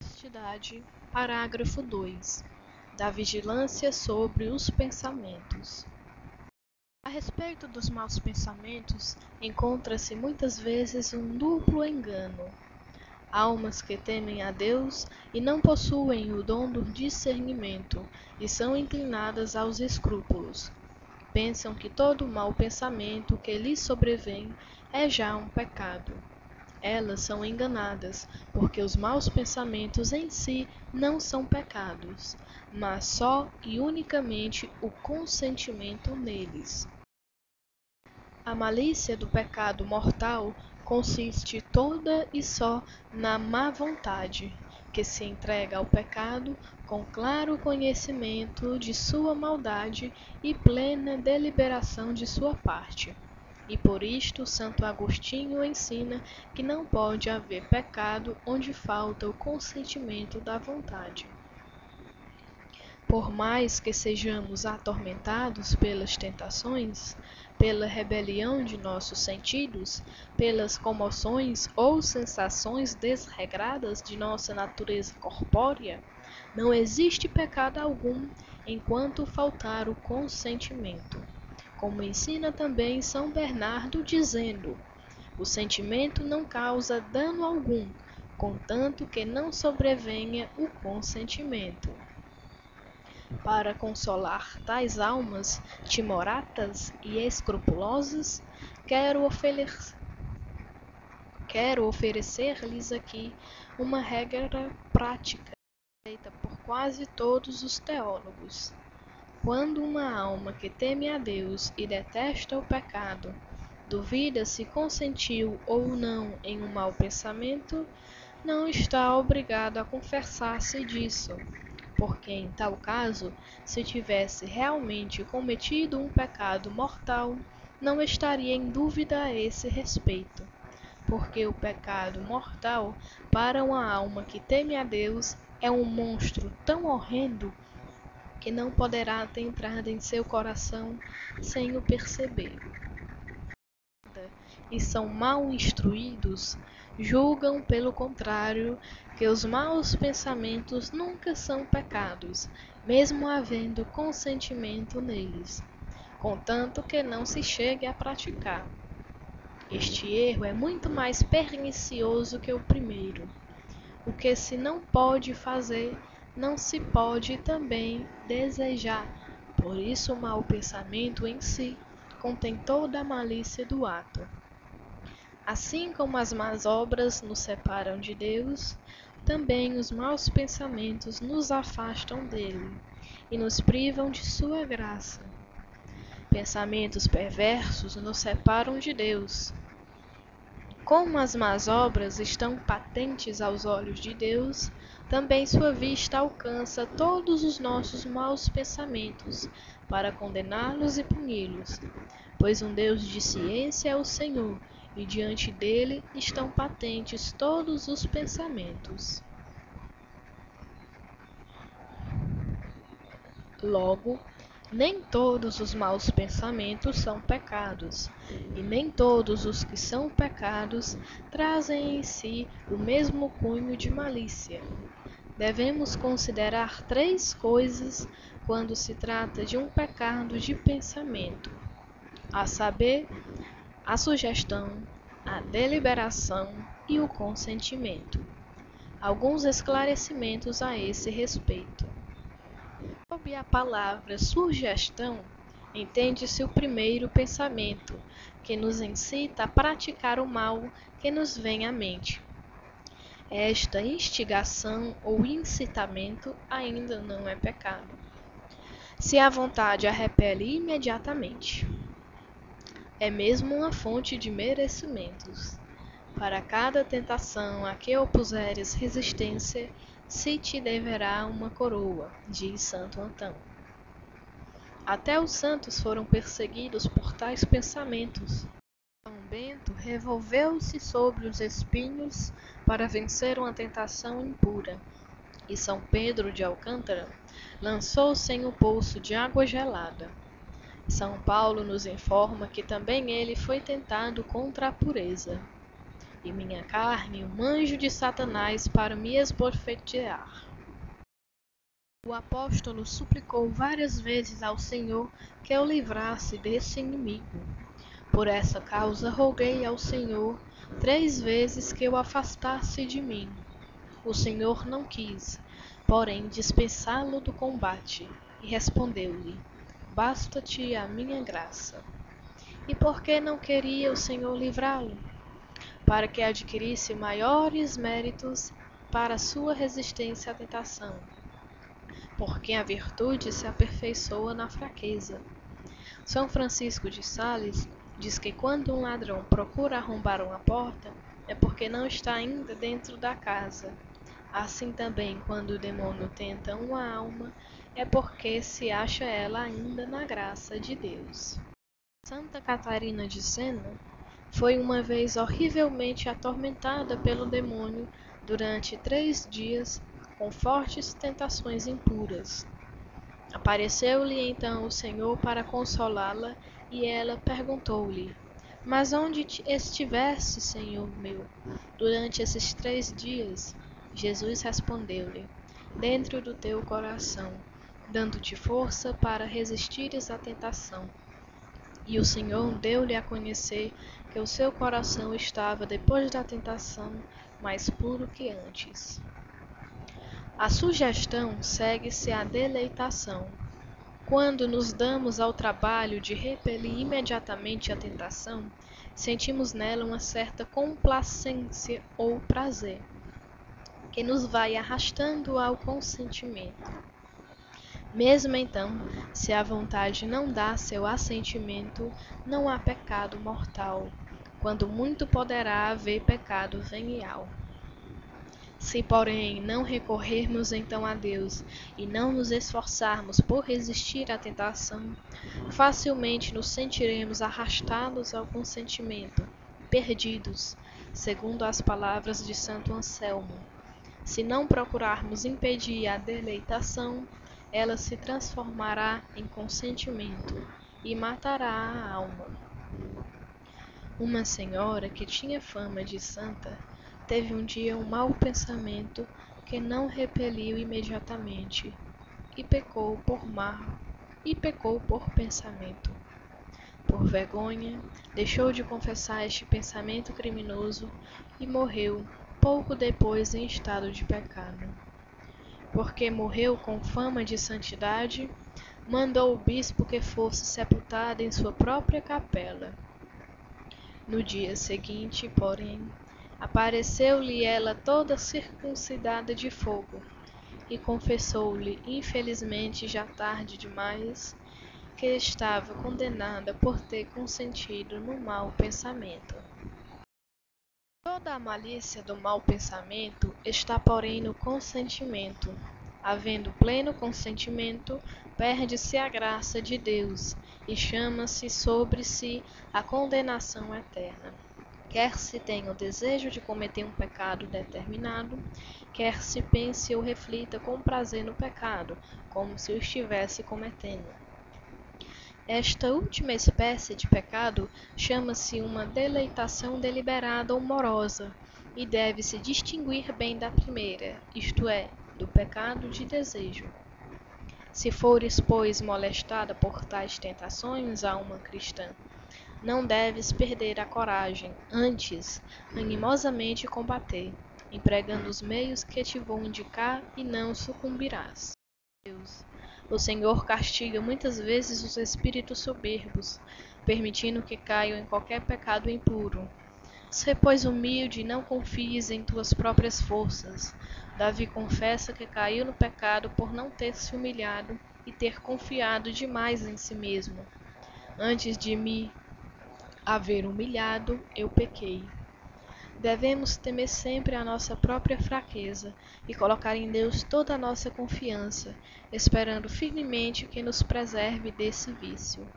Honestidade, parágrafo 2, da vigilância sobre os pensamentos. A respeito dos maus pensamentos, encontra-se muitas vezes um duplo engano. Almas que temem a Deus e não possuem o dom do discernimento e são inclinadas aos escrúpulos. Pensam que todo mau pensamento que lhes sobrevém é já um pecado. Elas são enganadas, porque os maus pensamentos em si não são pecados, mas só e unicamente o consentimento neles. A malícia do pecado mortal consiste toda e só na má vontade, que se entrega ao pecado com claro conhecimento de sua maldade e plena deliberação de sua parte. E por isto Santo Agostinho ensina que não pode haver pecado onde falta o consentimento da vontade. Por mais que sejamos atormentados pelas tentações, pela rebelião de nossos sentidos, pelas comoções ou sensações desregradas de nossa natureza corpórea, não existe pecado algum enquanto faltar o consentimento. Como ensina também São Bernardo, dizendo: o sentimento não causa dano algum, contanto que não sobrevenha o consentimento. Para consolar tais almas timoratas e escrupulosas, quero oferecer-lhes aqui uma regra prática feita por quase todos os teólogos. Quando uma alma que teme a Deus e detesta o pecado, duvida se consentiu ou não em um mau pensamento, não está obrigado a confessar-se disso, porque em tal caso, se tivesse realmente cometido um pecado mortal, não estaria em dúvida a esse respeito. Porque o pecado mortal, para uma alma que teme a Deus, é um monstro tão horrendo que não poderá ter entrado em seu coração sem o perceber. E são mal instruídos, julgam, pelo contrário, que os maus pensamentos nunca são pecados, mesmo havendo consentimento neles, contanto que não se chegue a praticar. Este erro é muito mais pernicioso que o primeiro. O que se não pode fazer, não se pode também desejar. Por isso o mau pensamento em si contém toda a malícia do ato. Assim como as más obras nos separam de Deus, também os maus pensamentos nos afastam dele e nos privam de sua graça. Pensamentos perversos nos separam de Deus. Como as más obras estão patentes aos olhos de Deus, também sua vista alcança todos os nossos maus pensamentos, para condená-los e puni-los. Pois um Deus de ciência é o Senhor, e diante dele estão patentes todos os pensamentos. Logo, nem todos os maus pensamentos são pecados, e nem todos os que são pecados trazem em si o mesmo cunho de malícia. Devemos considerar 3 coisas quando se trata de um pecado de pensamento, a saber, a sugestão, a deliberação e o consentimento. Alguns esclarecimentos a esse respeito. Sob a palavra sugestão, entende-se o primeiro pensamento, que nos incita a praticar o mal que nos vem à mente. Esta instigação ou incitamento ainda não é pecado, se a vontade a repele imediatamente. É mesmo uma fonte de merecimentos. Para cada tentação a que opuseres resistência, se te deverá uma coroa, diz Santo Antão. Até os santos foram perseguidos por tais pensamentos. São Bento revolveu-se sobre os espinhos para vencer uma tentação impura, e São Pedro de Alcântara lançou-se em um poço de água gelada. São Paulo nos informa que também ele foi tentado contra a pureza. e minha carne um anjo de Satanás para me esbofetear. O apóstolo suplicou várias vezes ao Senhor que o livrasse desse inimigo. Por essa causa roguei ao Senhor 3 vezes que o afastasse de mim. O Senhor não quis, porém, dispensá-lo do combate, e respondeu-lhe: Basta-te a minha graça. E por que não queria o Senhor livrá-lo? Para que adquirisse maiores méritos para a sua resistência à tentação. Porque a virtude se aperfeiçoa na fraqueza. São Francisco de Sales diz que quando um ladrão procura arrombar uma porta, é porque não está ainda dentro da casa. Assim também, quando o demônio tenta uma alma, é porque se acha ela ainda na graça de Deus. Santa Catarina de Sena foi uma vez horrivelmente atormentada pelo demônio durante 3 dias com fortes tentações impuras. Apareceu-lhe então o Senhor para consolá-la, e ela perguntou-lhe: Mas onde estiveste, Senhor meu, durante esses 3 dias? Jesus respondeu-lhe: Dentro do teu coração, dando-te força para resistires à tentação. E o Senhor deu-lhe a conhecer que o seu coração estava, depois da tentação, mais puro que antes. A sugestão segue-se à deleitação. Quando nos damos ao trabalho de repelir imediatamente a tentação, sentimos nela uma certa complacência ou prazer, que nos vai arrastando ao consentimento. Mesmo então, se a vontade não dá seu assentimento, não há pecado mortal, quando muito poderá haver pecado venial. Se, porém, não recorrermos então a Deus e não nos esforçarmos por resistir à tentação, facilmente nos sentiremos arrastados ao consentimento, perdidos, segundo as palavras de Santo Anselmo. Se não procurarmos impedir a deleitação, ela se transformará em consentimento e matará a alma. Uma senhora que tinha fama de santa teve um dia um mau pensamento que não repeliu imediatamente, e pecou por pensamento. Por vergonha, deixou de confessar este pensamento criminoso e morreu pouco depois em estado de pecado. Porque morreu com fama de santidade, mandou o bispo que fosse sepultada em sua própria capela. No dia seguinte, porém, apareceu-lhe ela toda circuncidada de fogo, e confessou-lhe, infelizmente já tarde demais, que estava condenada por ter consentido no mau pensamento. Toda a malícia do mau pensamento está, porém, no consentimento. Havendo pleno consentimento, perde-se a graça de Deus e chama-se sobre si a condenação eterna. Quer se tenha o desejo de cometer um pecado determinado, quer se pense ou reflita com prazer no pecado, como se o estivesse cometendo. Esta última espécie de pecado chama-se uma deleitação deliberada ou morosa, e deve-se distinguir bem da primeira, isto é, do pecado de desejo. Se fores, pois, molestada por tais tentações, alma cristã, não deves perder a coragem, antes, animosamente combater, empregando os meios que te vou indicar, e não sucumbirás. Deus. O Senhor castiga muitas vezes os espíritos soberbos, permitindo que caiam em qualquer pecado impuro. Sê, pois, humilde e não confies em tuas próprias forças. Davi confessa que caiu no pecado por não ter se humilhado e ter confiado demais em si mesmo. Antes de me haver humilhado, eu pequei. Devemos temer sempre a nossa própria fraqueza e colocar em Deus toda a nossa confiança, esperando firmemente que nos preserve desse vício.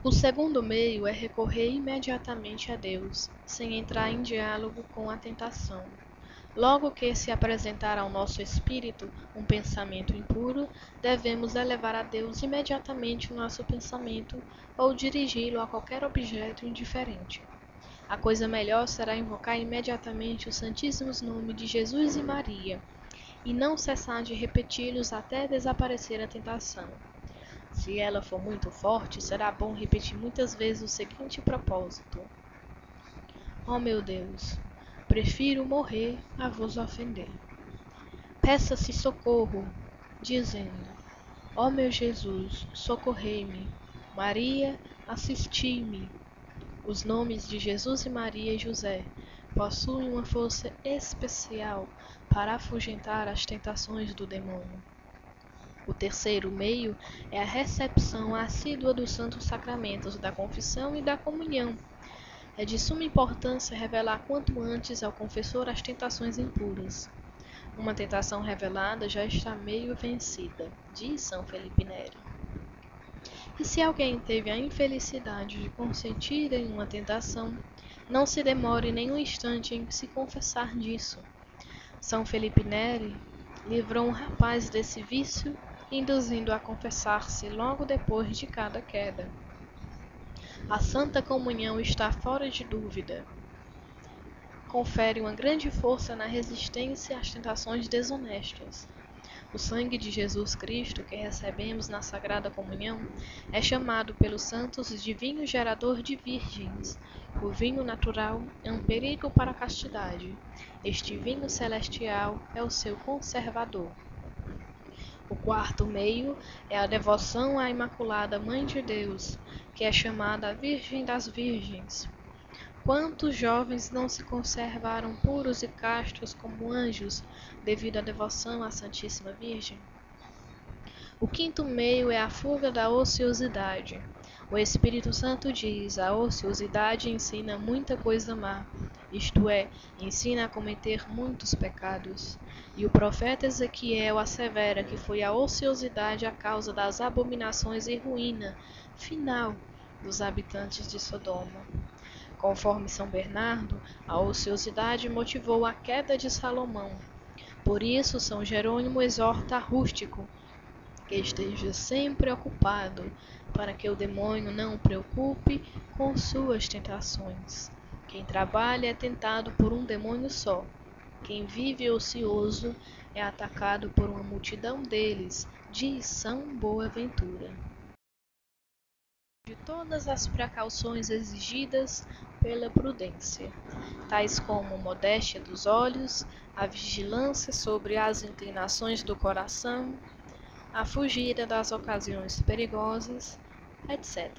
O segundo meio é recorrer imediatamente a Deus, sem entrar em diálogo com a tentação. Logo que se apresentar ao nosso espírito um pensamento impuro, devemos elevar a Deus imediatamente o nosso pensamento ou dirigi-lo a qualquer objeto indiferente. A coisa melhor será invocar imediatamente os santíssimos nomes de Jesus e Maria, e não cessar de repeti-los até desaparecer a tentação. Se ela for muito forte, será bom repetir muitas vezes o seguinte propósito: ó meu Deus, prefiro morrer a vos ofender. Peça-se socorro, dizendo: ó meu Jesus, socorrei-me. Maria, assisti-me. Os nomes de Jesus e Maria e José possuem uma força especial para afugentar as tentações do demônio. O terceiro meio é a recepção assídua dos santos sacramentos da confissão e da comunhão. É de suma importância revelar quanto antes ao confessor as tentações impuras. Uma tentação revelada já está meio vencida, diz São Felipe Neri. E se alguém teve a infelicidade de consentir em uma tentação, não se demore nem um instante em se confessar disso. São Felipe Neri livrou um rapaz desse vício, induzindo a confessar-se logo depois de cada queda. A Santa Comunhão está fora de dúvida. Confere uma grande força na resistência às tentações desonestas. O sangue de Jesus Cristo que recebemos na Sagrada Comunhão é chamado pelos santos de vinho gerador de virgens. O vinho natural é um perigo para a castidade. Este vinho celestial é o seu conservador. O quarto meio é a devoção à Imaculada Mãe de Deus, que é chamada a Virgem das Virgens. Quantos jovens não se conservaram puros e castos como anjos devido à devoção à Santíssima Virgem? O quinto meio é a fuga da ociosidade. O Espírito Santo diz: a ociosidade ensina muita coisa má, isto é, ensina a cometer muitos pecados. E o profeta Ezequiel assevera que foi a ociosidade a causa das abominações e ruína final dos habitantes de Sodoma. Conforme São Bernardo, a ociosidade motivou a queda de Salomão. Por isso, São Jerônimo exorta a Rústico que esteja sempre ocupado, para que o demônio não o preocupe com suas tentações. Quem trabalha é tentado por um demônio só. Quem vive ocioso é atacado por uma multidão deles, diz São Boaventura. De todas as precauções exigidas pela prudência, tais como modéstia dos olhos, a vigilância sobre as inclinações do coração, a fugida das ocasiões perigosas, etc.